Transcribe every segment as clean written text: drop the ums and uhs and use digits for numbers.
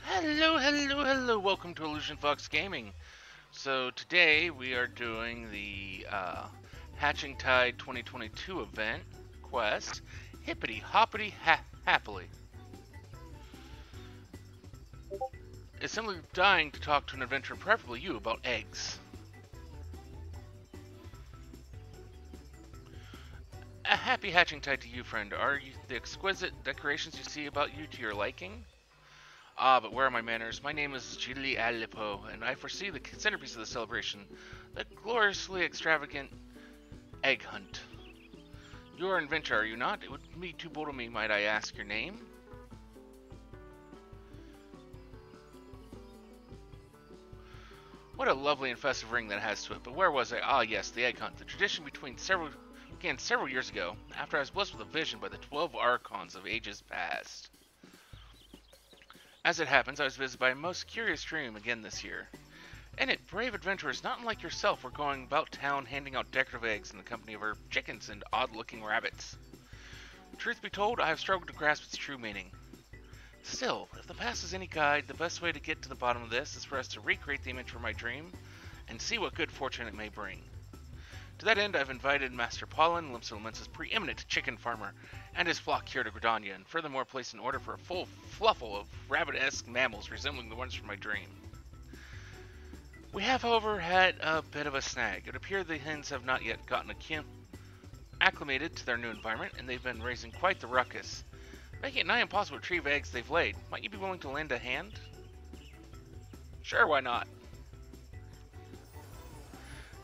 Hello, hello, hello. Welcome to Illusion Fox Gaming. So today we are doing the Hatching Tide 2022 event quest, hippity hoppity happily. It's simply dying to talk to an adventurer, preferably you, about eggs. A happy hatching tide to you, friend. Are the exquisite decorations you see about you to your liking? Ah, but where are my manners? My name is Julie Alipo, and I foresee the centerpiece of the celebration, the gloriously extravagant egg hunt. You are an adventurer, are you not? It would be too bold of me, might I ask your name? What a lovely and festive ring that has to it. But where was I? Ah, yes, the egg hunt. The tradition began several years ago, after I was blessed with a vision by the 12 archons of ages past. As it happens, I was visited by a most curious dream again this year. In it, brave adventurers not unlike yourself were going about town handing out decorative eggs in the company of our chickens and odd-looking rabbits. Truth be told, I have struggled to grasp its true meaning. Still, if the past is any guide, the best way to get to the bottom of this is for us to recreate the image from my dream and see what good fortune it may bring. To that end, I've invited Master Pollen, Limsa preeminent chicken farmer, and his flock here to Gridania, and furthermore placed an order for a full fluffle of rabbit-esque mammals resembling the ones from my dream. We have, however, had a bit of a snag. It appears the hens have not yet gotten acclimated to their new environment, and they've been raising quite the ruckus, making it nigh impossible to retrieve eggs they've laid. Might you be willing to lend a hand? Sure, why not?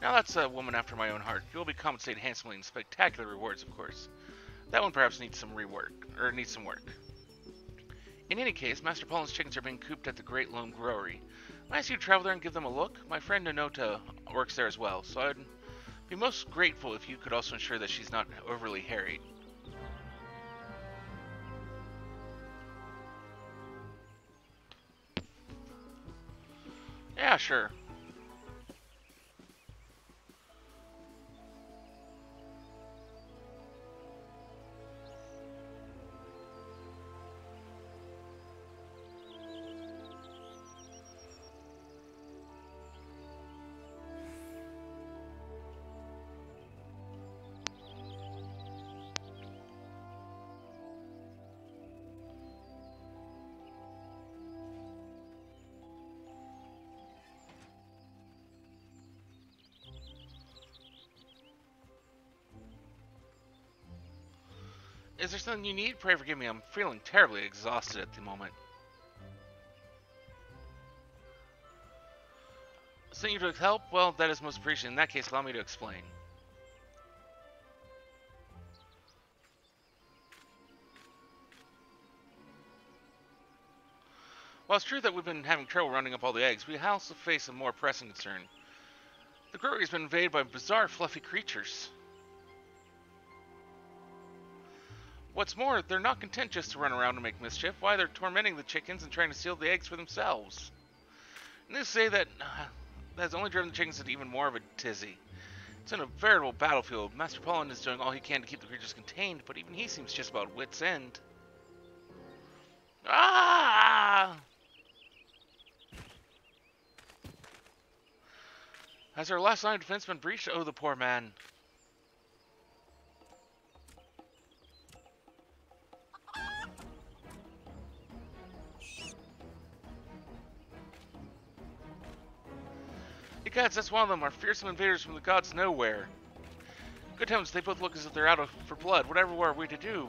Now that's a woman after my own heart. You'll be compensated handsomely in spectacular rewards, of course. That one perhaps needs some needs some work. In any case, Master Pollen's chickens are being cooped at the Great Lone Growery. I ask you to travel there and give them a look. My friend Nonota works there as well, so I'd be most grateful if you could also ensure that she's not overly harried. Yeah, sure. Is there something you need? Pray forgive me, I'm feeling terribly exhausted at the moment. Send you to help? Well, that is most appreciated. In that case, allow me to explain. While it's true that we've been having trouble rounding up all the eggs, we also face a more pressing concern. The grocery has been invaded by bizarre, fluffy creatures. What's more, they're not content just to run around and make mischief. Why, they're tormenting the chickens and trying to steal the eggs for themselves. And they say that has only driven the chickens into even more of a tizzy. It's in a veritable battlefield. Master Pollen is doing all he can to keep the creatures contained, but even he seems just about wit's end. Ah! Has our last line of defense been breached? Oh, the poor man. Hey gods, that's one of them, our fearsome invaders from the gods nowhere. Good heavens, they both look as if they're out for blood. Whatever are we to do?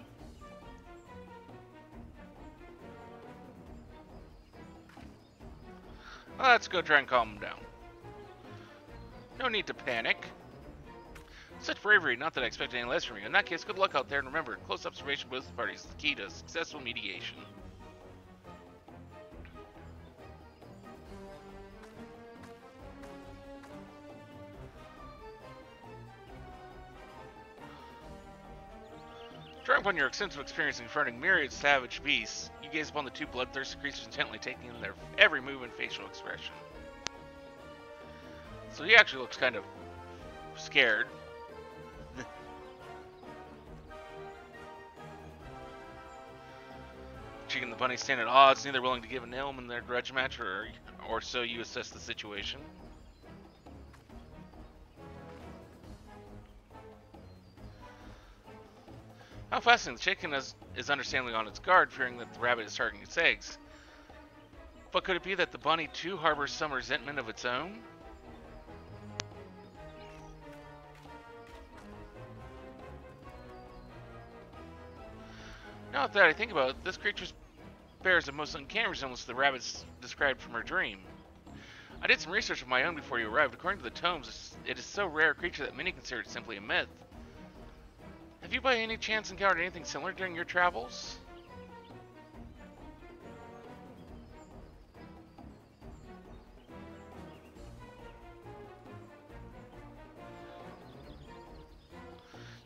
Well, let's go try and calm them down. No need to panic. Such bravery, not that I expect any less from you. In that case, good luck out there, and remember, close observation of both parties is the key to successful mediation. Drawing upon your extensive experience in confronting myriad savage beasts, you gaze upon the two bloodthirsty creatures intently, taking in their every move and facial expression. So he actually looks kind of scared. Chicken and the bunny stand at odds, neither willing to give an ilm in their grudge match, or so you assess the situation. How fascinating. The chicken is understandably on its guard, fearing that the rabbit is targeting its eggs. But could it be that the bunny too harbors some resentment of its own? Now that I think about it, this creature bears a most uncanny resemblance to the rabbits described from her dream. I did some research of my own before you arrived. According to the tomes, it is so rare a creature that many consider it simply a myth. Have you by any chance encountered anything similar during your travels?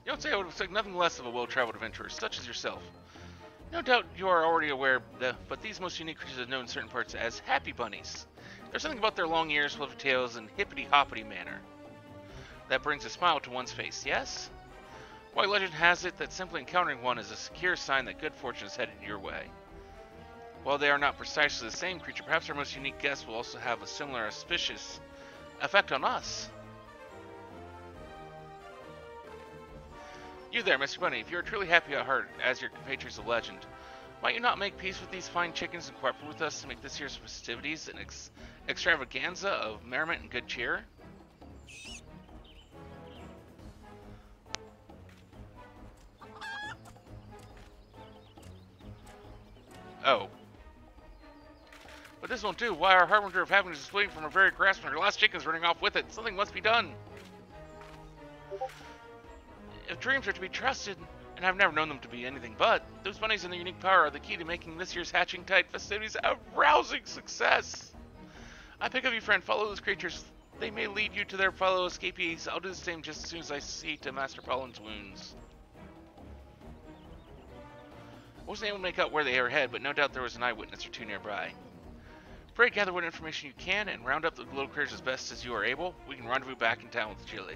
You don't say. I would expect nothing less of a well-traveled adventurer, such as yourself. No doubt you are already aware, but these most unique creatures are known in certain parts as happy bunnies. There's something about their long ears, fluffy tails, and hippity hoppity manner that brings a smile to one's face, yes? Why, legend has it that simply encountering one is a secure sign that good fortune is headed your way. While they are not precisely the same creature, perhaps our most unique guest will also have a similar auspicious effect on us. You there, Mr. Bunny, if you are truly happy at heart, as your compatriots of legend, might you not make peace with these fine chickens and cooperate with us to make this year's festivities an extravaganza of merriment and good cheer? Oh. But this won't do. Why, our harbinger of happiness is waiting from her very grasp and her last chicken's running off with it. Something must be done. If dreams are to be trusted, and I've never known them to be anything but, those bunnies and their unique power are the key to making this year's hatching tide festivities a rousing success. I pick up you, friend. Follow those creatures. They may lead you to their fellow escapees. I'll do the same just as soon as I see to Master Pollen's wounds. I wasn't able to make out where they were headed, but no doubt there was an eyewitness or two nearby. Pray gather what information you can and round up the little critters as best as you are able. We can rendezvous back in town with Chili.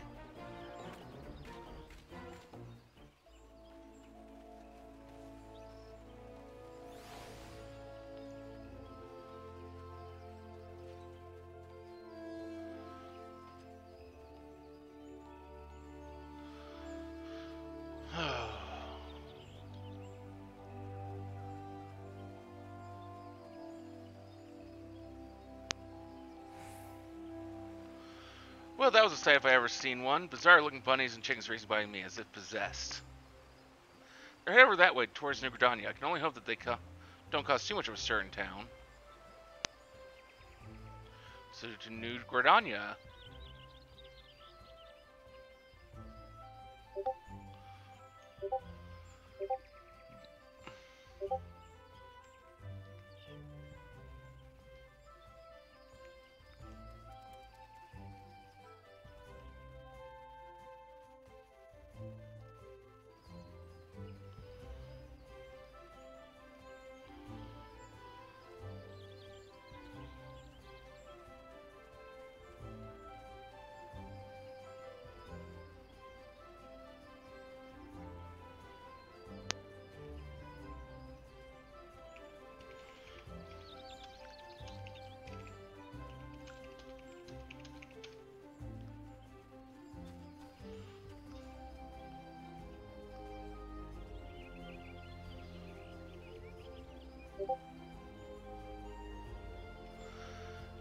Well, that was a sight if I ever seen one. Bizarre-looking bunnies and chickens racing by me as if possessed. They're headed over that way, towards New Gridania. I can only hope that they don't cause too much of a stir in town. So to New Gridania.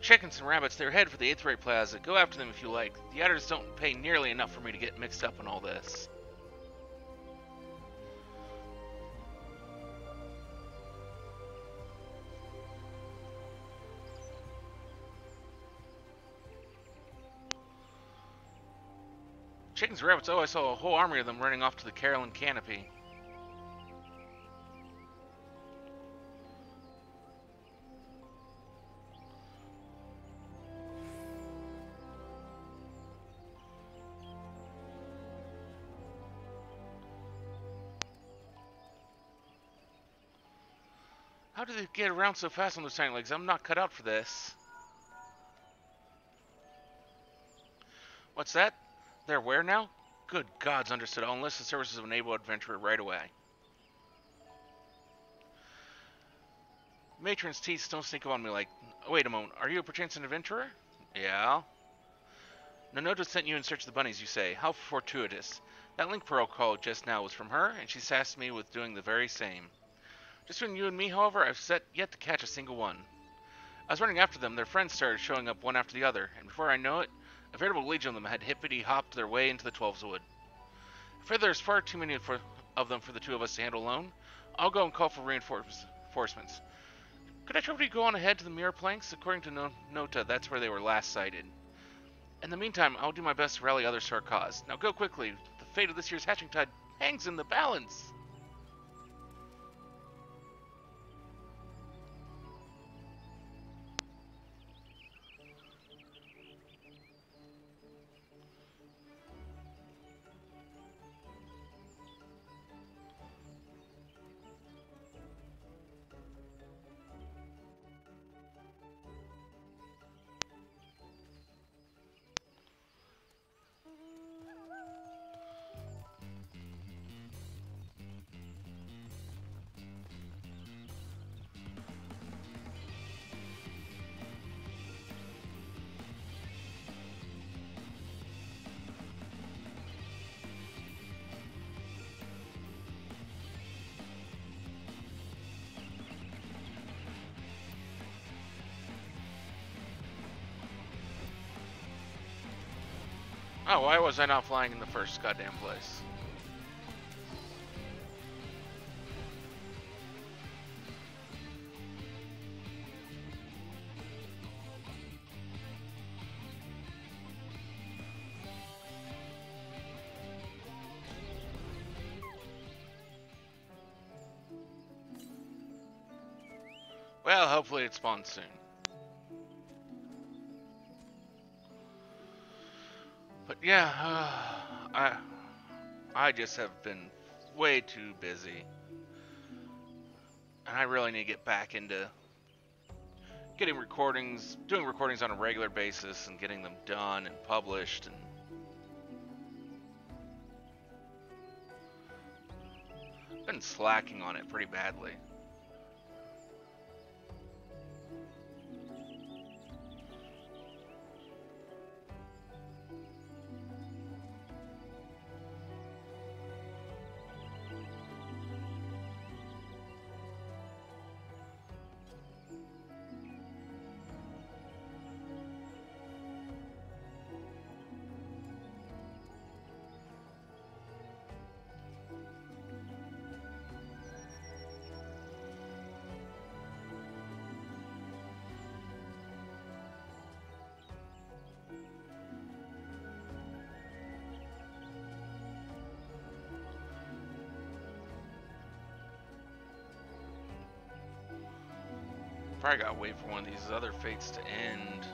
Chickens and rabbits, they're headed for the 8th Rate Plaza. Go after them if you like. The others don't pay nearly enough for me to get mixed up in all this. Chickens and rabbits, oh, I saw a whole army of them running off to the Carolyn Canopy. How do they get around so fast on those tiny legs? I'm not cut out for this. What's that? They're where now? Good gods, understood. I'll enlist the services of an able adventurer right away. Matron's teeth don't sneak up on me like, wait a moment, are you perchance an adventurer? Yeah. Nonota sent you in search of the bunnies, you say. How fortuitous. That link pearl called just now was from her, and she tasked me with doing the very same. Just between you and me, however, I've yet to catch a single one. I was running after them, their friends started showing up one after the other, and before I know it, a veritable legion of them had hippity hopped their way into the Twelves Wood. I fear there's far too many of them for the two of us to handle alone. I'll go and call for reinforcements. Could I trouble you to go on ahead to the mirror planks? According to Nota, that's where they were last sighted. In the meantime, I'll do my best to rally others to our cause. Now go quickly. The fate of this year's hatching tide hangs in the balance. Oh, why was I not flying in the first goddamn place? Well, hopefully it spawns soon. But yeah, I just have been way too busy. And I really need to get back into doing recordings on a regular basis and getting them done and published, and been slacking on it pretty badly. Probably gotta wait for one of these other fates to end.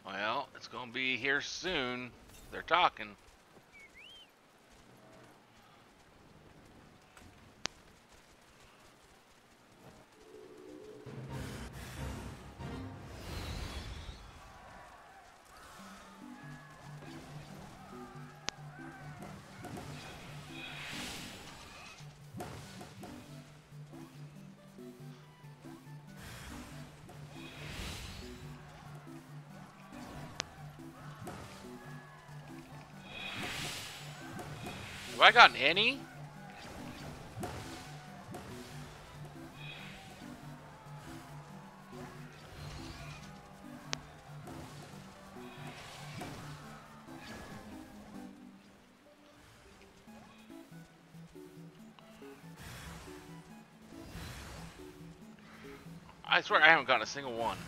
Well, it's gonna be here soon. They're talking. Have I gotten any? I swear I haven't gotten a single one.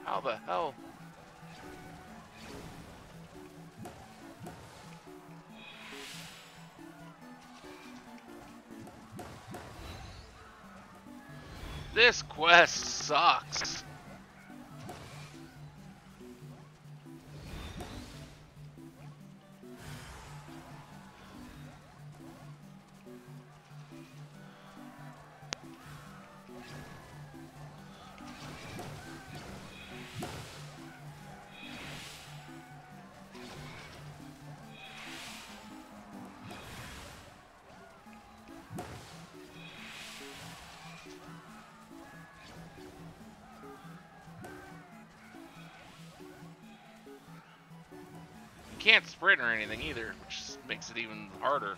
How the hell? This quest sucks. You can't sprint or anything either, which makes it even harder.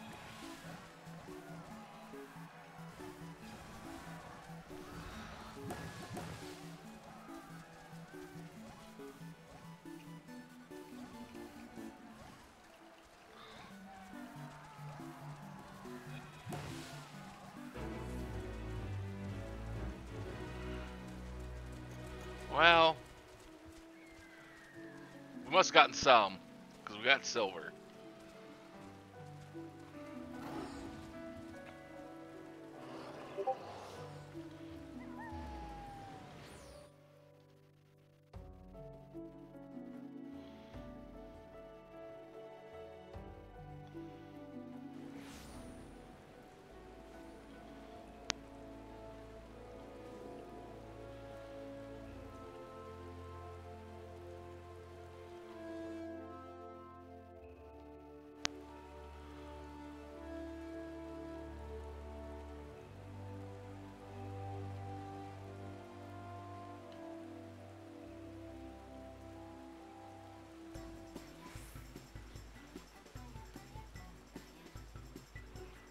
Well, we must have gotten some, because we got silver.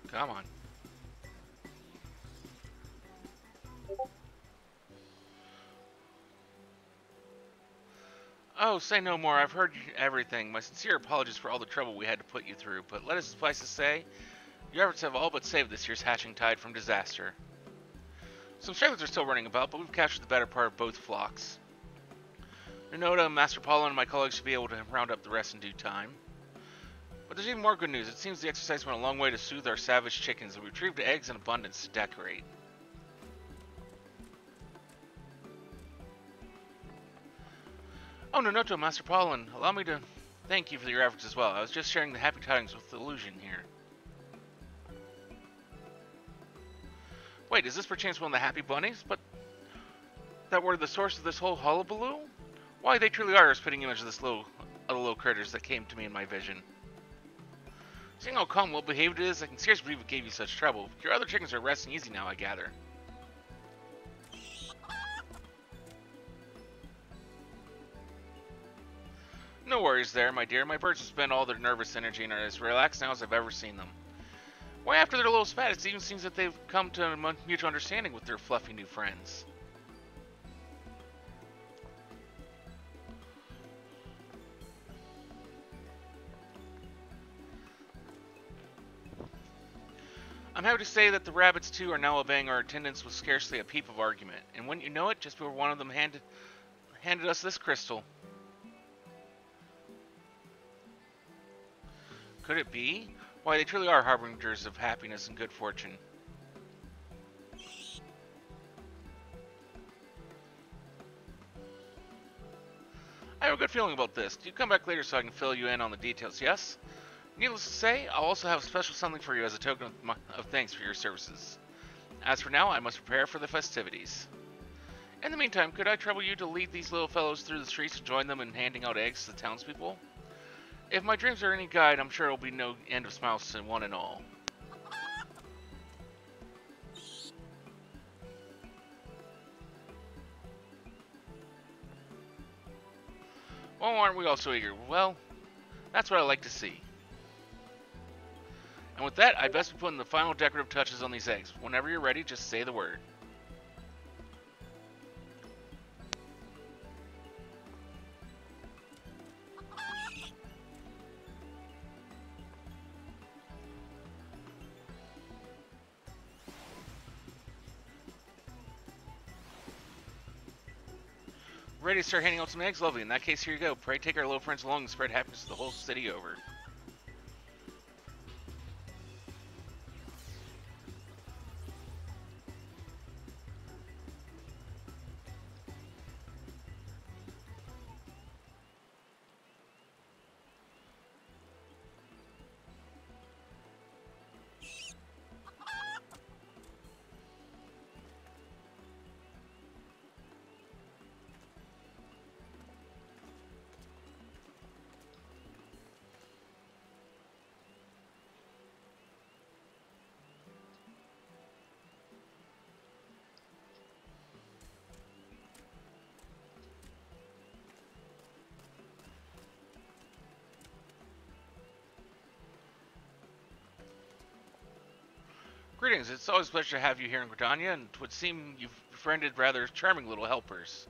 Come on. Oh, say no more. I've heard everything. My sincere apologies for all the trouble we had to put you through, but let us suffice to say, your efforts have all but saved this year's hatching tide from disaster. Some stragglers are still running about, but we've captured the better part of both flocks. Noda, Master Paula, and my colleagues should be able to round up the rest in due time. But there's even more good news. It seems the exercise went a long way to soothe our savage chickens, and we retrieved eggs in abundance to decorate. Oh, Nonoto, Master Paulin, allow me to thank you for your efforts as well. I was just sharing the happy tidings with the illusion here. Wait, is this perchance one of the happy bunnies? But that were the source of this whole hullabaloo? Why, they truly are a spitting image of the little critters that came to me in my vision. Seeing how calm, well-behaved it is, I can scarcely believe it gave you such trouble. Your other chickens are resting easy now, I gather. No worries there, my dear. My birds have spent all their nervous energy and are as relaxed now as I've ever seen them. Why, after their little spat, it even seems that they've come to a mutual understanding with their fluffy new friends. I'm happy to say that the rabbits, too, are now obeying our attendance with scarcely a peep of argument. And wouldn't you know it, just before one of them handed us this crystal. Could it be? Why, they truly are harbingers of happiness and good fortune. I have a good feeling about this. Do you come back later so I can fill you in on the details, yes? Needless to say, I'll also have a special something for you as a token of thanks for your services. As for now, I must prepare for the festivities. In the meantime, could I trouble you to lead these little fellows through the streets and join them in handing out eggs to the townspeople? If my dreams are any guide, I'm sure it'll be no end of smiles to one and all. Well, aren't we all so eager? Well, that's what I like to see. And with that, I'd best be putting the final decorative touches on these eggs. Whenever you're ready, just say the word. Ready to start handing out some eggs? Lovely. In that case, here you go. Pray take our little friends along and spread happiness to the whole city over. Greetings, it's always a pleasure to have you here in Gridania, and it would seem you've befriended rather charming little helpers.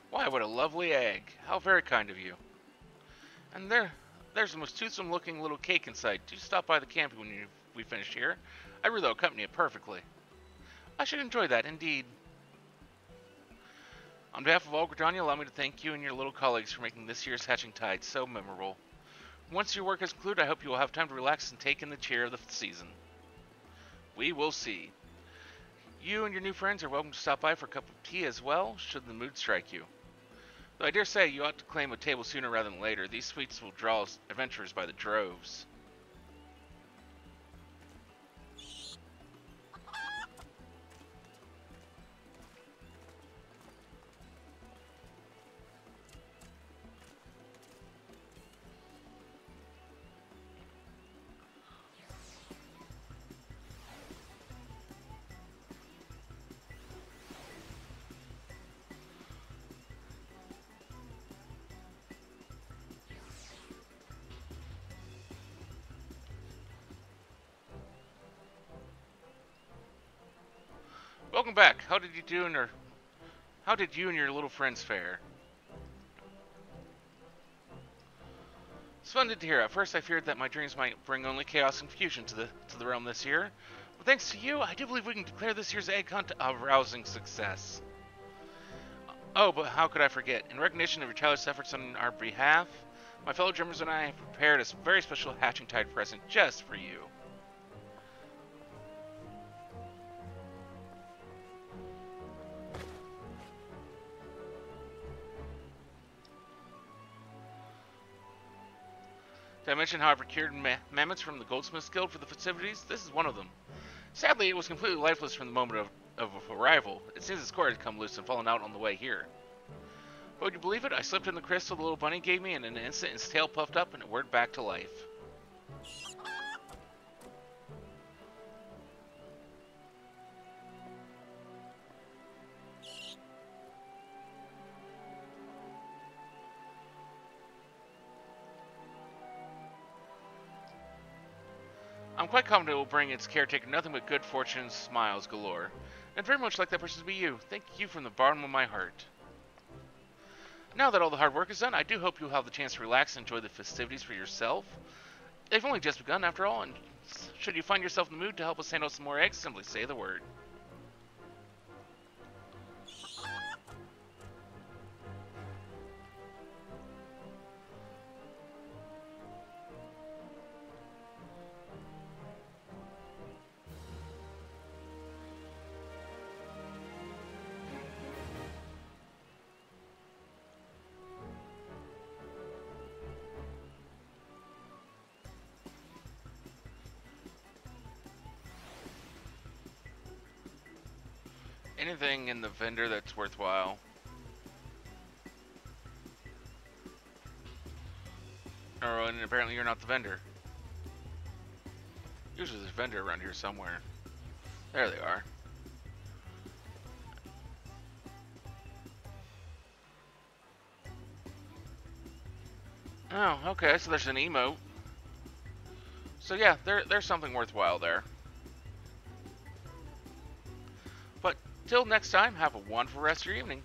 Why, what a lovely egg. How very kind of you. And there's the most toothsome looking little cake inside. Do stop by the camp when we finish here. I really will accompany it perfectly. I should enjoy that, indeed. On behalf of all Gridania, allow me to thank you and your little colleagues for making this year's Hatching Tide so memorable. Once your work is concluded, I hope you will have time to relax and take in the cheer of the season. We will see. You and your new friends are welcome to stop by for a cup of tea as well, should the mood strike you. Though I dare say you ought to claim a table sooner rather than later. These suites will draw adventurers by the droves. Welcome back. How did you and your little friends fare? Splendid to hear. At first I feared that my dreams might bring only chaos and confusion to the realm this year. But thanks to you, I do believe we can declare this year's egg hunt a rousing success. Oh, but how could I forget? In recognition of your childish efforts on our behalf, my fellow drummers and I have prepared a very special Hatching Tide present just for you. Did I mention how I procured mammoths from the Goldsmiths Guild for the festivities? This is one of them. Sadly, it was completely lifeless from the moment of arrival. It seems its cord had come loose and fallen out on the way here. But would you believe it? I slipped in the crystal the little bunny gave me, and in an instant its tail puffed up and it whirred back to life. I'm quite confident it will bring its caretaker nothing but good fortune and smiles galore. And very much like that person to be you. Thank you from the bottom of my heart. Now that all the hard work is done, I do hope you'll have the chance to relax and enjoy the festivities for yourself. They've only just begun after all, and should you find yourself in the mood to help us hand out some more eggs, simply say the word. Anything in the vendor that's worthwhile. Oh, and apparently you're not the vendor. Usually there's a vendor around here somewhere. There they are. Oh, okay, so there's an emote. So yeah, there's something worthwhile there. But till next time, have a wonderful rest of your evening.